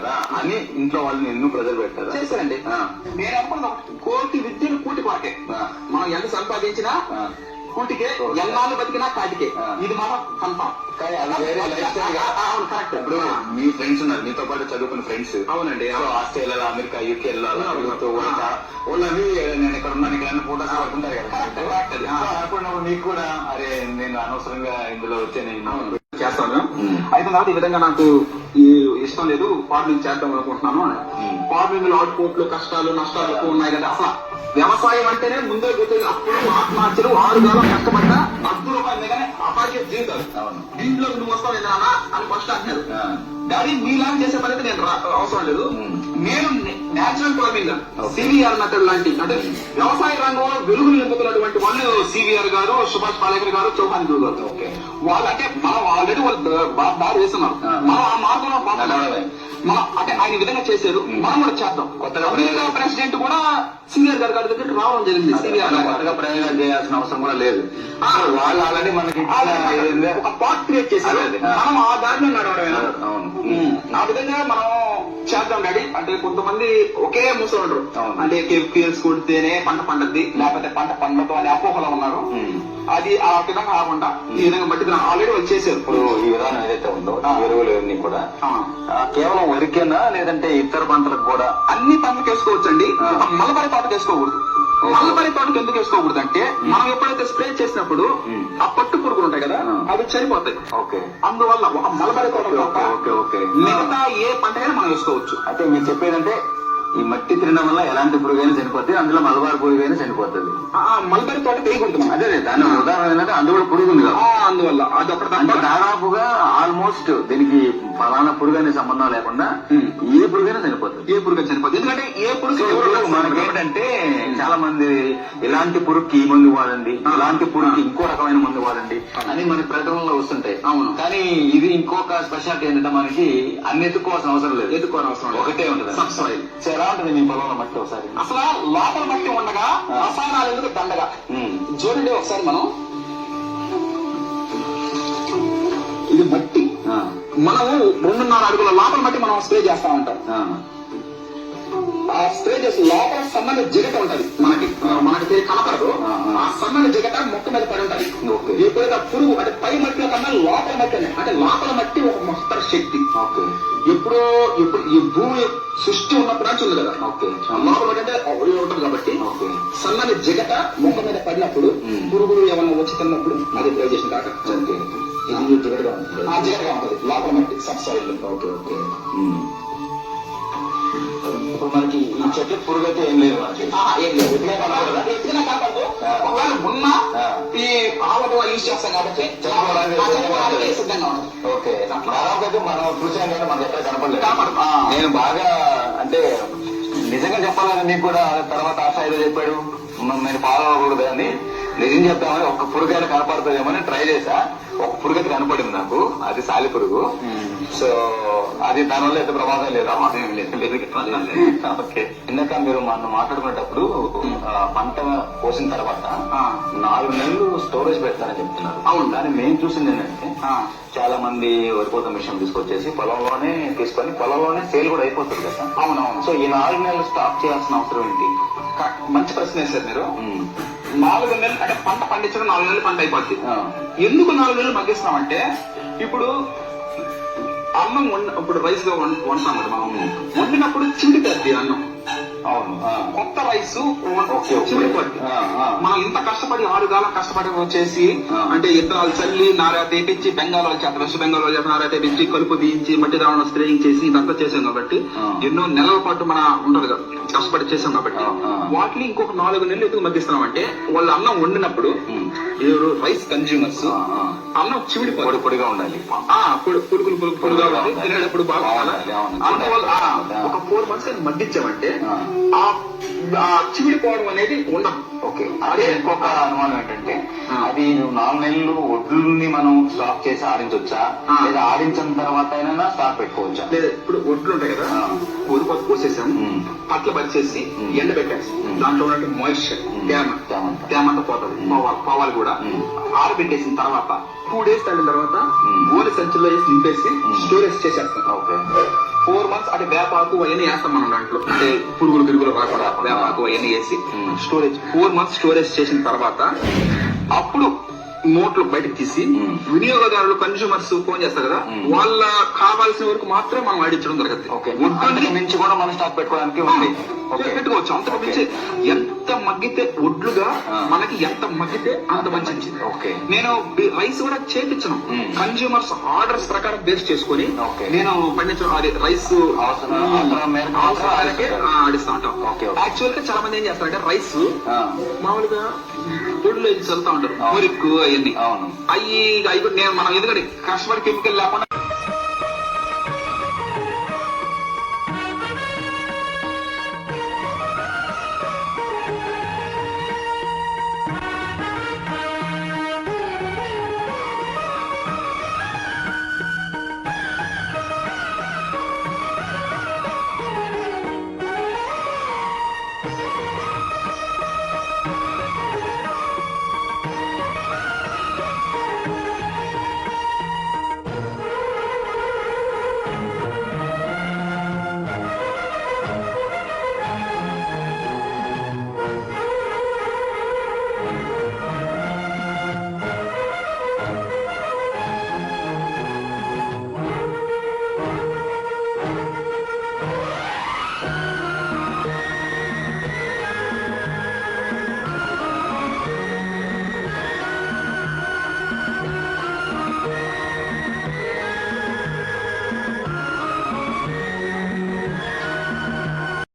కదా అని ఇంట్లో వాళ్ళని ఎన్నో ప్రజలు పెట్టారు. చేశారండి. నేను అనుకున్న కోటి విద్యలు కూటి కొరకే. మనం ఎంత సంపాదించినా కూటికే, ఎన్నాళ్ళు బతికినా కాటికే. ఇది మనం కన్ఫామ్. అవును, కరెక్ట్. ఇప్పుడు మీ ఫ్రెండ్స్ ఉన్నారు, మీతో పాటు చదువుకున్న ఫ్రెండ్స్. అవునండి. ఆస్ట్రేలియా, అమెరికా, యూకే వెళ్ళాలి. వాళ్ళవి నేను ఇక్కడ ఉన్నాను, ఇక్కడ ఫోటోస్ పడుతుంటారు కదా. అప్పుడు నీకు కూడా అరే నేను అనవసరంగా ఇందులో వచ్చే నేను చేస్తాను. అయితే తర్వాత ఈ విధంగా నాకు ఈ ఇష్టం లేదు, ఫార్మింగ్ చేద్దాం అనుకుంటున్నాను. ఫార్మింగ్ లో అవుట్పుట్లు, కష్టాలు, నష్టాలు ఎక్కువ ఉన్నాయి కదా. అసలు వ్యవసాయం అంటేనే ముందే గుర్తుంది. అప్పుడు ఆత్మహత్యలు, 6 కాలం కష్టపడ్డా ₹10 మీదనే అపార్య జీవితాలు. దీంట్లో నువ్వు వస్తావు నాన్న అని ఫస్ట్ అంటారు. డాడీ మీలాగా చేసే పని అయితే నేను అవసరం లేదు. నేను నేచురల్ ఫార్మింగ్, సివిఆర్ మెథడ్ లాంటి, అంటే వ్యవసాయ రంగంలో వెలుగులు నింపుతున్నటువంటి వాళ్ళు సివిఆర్ గారు, సుభాష్ పాలేకర్ గారు, చౌహాన్ గారు. వాళ్ళంటే మనం ఆల్రెడీ వాళ్ళు దారి వేస్తున్నారు. మనం ఆ మార్గంలో మనం అంటే ఆయన విధంగా చేశారు, మనం కూడా చేద్దాం. కొత్తగా ప్రెసిడెంట్ కూడా సీనియర్ గారి దగ్గర రావడం జరిగింది. సీనియర్ కొత్తగా ప్రయోగాలు చేయాల్సిన అవసరం కూడా లేదు. వాళ్ళు ఆల్రెడీ మనకి ఒక పార్ట్ క్రియేట్ చేశారు, మనం ఆ దారిలో నడవడమే. ఆ విధంగా మనం చేద్దాం డాడీ. అంటే కొంతమంది ఒకే మూసలు ఉండరు, అంటే కెమికల్స్ కొడితేనే పంట పండద్ది, లేకపోతే పంట పండదు అనే అపోహలో ఉన్నారు. అది ఆ విధంగా కాకుండా ఈ విధంగా మట్టి ఆల్రెడీ వాళ్ళు చేశారు. ఇప్పుడు ఈ విధానం ఏదైతే ఉందో ఎరువులు అన్ని కూడా కేవలం వరికేనా, లేదంటే ఇతర పంటలకు కూడా? అన్ని పంటలకు వేసుకోవచ్చండి. మలబరి తోటకు వేసుకోకూడదు. మలబరి తోటకు ఎందుకు వేసుకోకూడదు అంటే, మనం ఎప్పుడైతే స్ప్రే చేసినప్పుడు ఆ పట్టు పురుగులు ఉంటాయి కదా, అవి చనిపోతాయి. అందువల్ల ఒక మలబరి తోట మిగతా ఏ పంటకైనా మనం వేసుకోవచ్చు. అయితే మీరు చెప్పేదంటే ఈ మట్టి తినడం వల్ల ఎలాంటి పురుగైనా చనిపోతుంది, అందులో మలబార్ పురుగైనా చనిపోతుంది. మల్బరీ తోట వేయకుంటున్నాం. అదే దాని ఉదాహరణ ఏంటంటే అందులో పురుగు ఉంది కదా, అందువల్ల అదొకటి. అంటే దాదాపుగా ఆల్మోస్ట్ దీనికి ఫలానా పురుగు అనే సంబంధం లేకుండా ఏ పురుగైనా చనిపోతుంది. ఏ పురుగు చనిపోతుంది, ఎందుకంటే ఏ పురుగు మనకి ఏంటంటే చాలా మంది ఇలాంటి పురుగుకి ఈ మందు వాడండి, ఇలాంటి పురుగుకి ఇంకో రకమైన మందు వాడండి అని మనకి ప్రకటనలో వస్తుంటాయి. అవును. కానీ ఇది ఇంకొక స్పెషాలిటీ ఏంటంటే మనకి అన్ని ఎత్తుకోవాల్సిన అవసరం లేదు, ఒకటే ఉంటుంది. సబ్సాయిల్ ఎలా ఉంటుంది మీ పొలంలో మట్టి? ఒకసారి అసలు లోపల మట్టి ఉండగా రసాయనాలు ఎందుకు దండగా చూడండి. ఒకసారి మనం ఇది మట్టి, మనము 2.5 అడుగుల లోపల మట్టి మనం స్ప్రే చేస్తా ఉంటాం. ఆ స్ప్రే చేసి లోపల సన్నని జిగట ఉంటది, మనకి కనపడదు. ఆ సన్నని జిగట మొక్క మీద పడి ఉంటది. ఎప్పుడైతే పురుగు అంటే పై మట్టిలో కన్నా లోపల మట్టి అంటే లోపల మట్టి ఒక మస్తర శక్తి. ఇప్పుడు ఈ భూమి సృష్టి ఉన్నప్పుడు నుంచి ఉంది కదా, లోపల మట్టి అంటే ఉంటుంది కాబట్టి సన్నని జిగట మొక్క మీద పడినప్పుడు పురుగులు ఏమన్నా వచ్చి తిన్నప్పుడు అది ట్రై చేసిన కాక జిగటగా ఉంటుంది. ఆ జిగటగా ఉంటుంది లోపల మట్టి సబ్సాయిల్. ఇప్పుడు మనకి ఈ చెట్ల పురుగు అయితే ఏం లేదు, ఏం లేదు. ఎత్తుగా కాపాడు. ఒకవేళ ఉన్నా ఈ ఆవట యూజ్ చేస్తాం కాబట్టి సిద్ధంగా ఉంటుంది. ఓకే, దాదాపు మనం చూసాం కానీ మనకి ఎక్కడ కనపడలేదు. నేను బాగా అంటే నిజంగా చెప్పాలని నీకు కూడా తర్వాత ఆశ ఏదో చెప్పాడు, నేను ఫాలో అవ్వకూడదు అని. నిజం చెప్తామని ఒక్క పురుగైనా కనపడుతుందేమని ట్రై చేశా. ఒక పురుగు అయితే కనపడింది నాకు, అది సాలి పురుగు. సో అది దానివల్ల అయితే ప్రమాదం లేదా? ఓకే. ఇందాక మీరు మనం మాట్లాడుకునేటప్పుడు పంట కోసిన తర్వాత 4 నెలలు స్టోరేజ్ పెడతారని చెప్తున్నారు. అవును. కానీ మేము చూసింది ఏంటంటే చాలా మంది వరికోత మిషన్ తీసుకొచ్చేసి పొలంలోనే తీసుకొని పొలంలోనే సేల్ కూడా అయిపోతుంది కదా. అవునవును. సో ఈ 4 నెలలు స్టాప్ చేయాల్సిన అవసరం ఏంటి? మంచి ప్రశ్న వేశారు మీరు. 4 నెలలు అంటే పంట పండించడం 4 నెలలు పంట అయిపోద్ది. ఎందుకు 4 నెలలు మగ్గిస్తున్నామంటే, ఇప్పుడు అన్నం ఇప్పుడు రైస్ గా వండుతాం కదా మనం, వండినప్పుడు చిండిపోద్ది అన్నం. అవును. కొత్త రైస్ చిమిడిపోద్ది. మనం ఇంత కష్టపడి 6 కాలం కష్టపడి వచ్చేసి అంటే ఇత్తనాలు చల్లి నారా తెప్పించి బెంగాల్ చేత వెస్ట్ బెంగాల్ చేత నారా తెప్పించి కలుపు తీయించి మట్టి దావడం స్ప్రేయింగ్ చేసి ఇదంతా చేసాం కాబట్టి ఎన్నో నెలల పాటు మన ఉండదు కదా, కష్టపడి చేసాం కాబట్టి వాటిని ఇంకొక 4 నెలలు ఎందుకు మగ్గిస్తున్నాం అంటే, వాళ్ళు అన్నం వండినప్పుడు రైస్ కన్జ్యూమర్స్ అన్నం చిమిడిపోయి పొడిగా ఉండాలి, పొడుగా ఉండాలి, తినేటప్పుడు బాగా. అందువల్ల ఒక 4 months మగ్గించామంటే ఆ చిమిడిపోవడం అనేది ఉండదు. ఓకే. అదే ఇంకొక అనుమానం ఏంటంటే, అది 4 నెలలు ఒడ్లని మనం స్టాక్ చేసి ఆడించవచ్చా, లేదా ఆడించిన తర్వాత అయినా స్టాక్ పెట్టుకోవచ్చా? లేదా ఇప్పుడు ఒడ్లు ఉంటాయి కదా, ఊరిపోతు పోసేసాము, పట్ల పరిచేసి ఎండ పెట్టేసి దాంట్లో ఉన్నట్టు మాయిశ్చర్ తేమంతా పోతుంది, పోవాలి కూడా. ఆరబెట్టేసిన తర్వాత 2 days తగిన తర్వాత గోనె సంచుల్లో వేసి నింపేసి స్టోరేజ్ చేసేస్తాం. 4 months వాటి వేపాకు అవన్నీ వేస్తాం మనం దాంట్లో, అంటే పురుగులు గిరుగులు రాకుండా వేపాకు అవన్నీ వేసి స్టోరేజ్ 4 months స్టోరేజ్ చేసిన తర్వాత అప్పుడు మూటలు బయటకు తీసి వినియోగదారులు కన్స్యూమర్స్ ఫోన్ చేస్తారు కదా, వాళ్ళ కావాల్సిన వరకు మాత్రమే మనం ఆడించడం జరుగుతుంది. ఒడ్డుని మించి కూడా మనం స్టాక్ పెట్టుకోవడానికి ఉంది. పెట్టుకోవచ్చు. అంతకు మించి ఎంత మగ్గితే ఒడ్లుగా మనకి ఎంత మగ్గితే అంత మంచిది. నేను రైస్ కూడా చేపించను, కన్స్యూమర్స్ ఆర్డర్స్ ప్రకారం బేస్ చేసుకుని నేను పండించడం. అది రైస్ ఆడిస్తా ఉంటాం. యాక్చువల్ గా చాలా మంది ఏం చేస్తారంటే రైస్ మామూలుగా ఒడ్లు చల్లుతా ఉంటారు, కోరిక్కు అవన్నీ. అవి మనం ఎందుకంటే కస్టమర్ కెమికల్ లేకుండా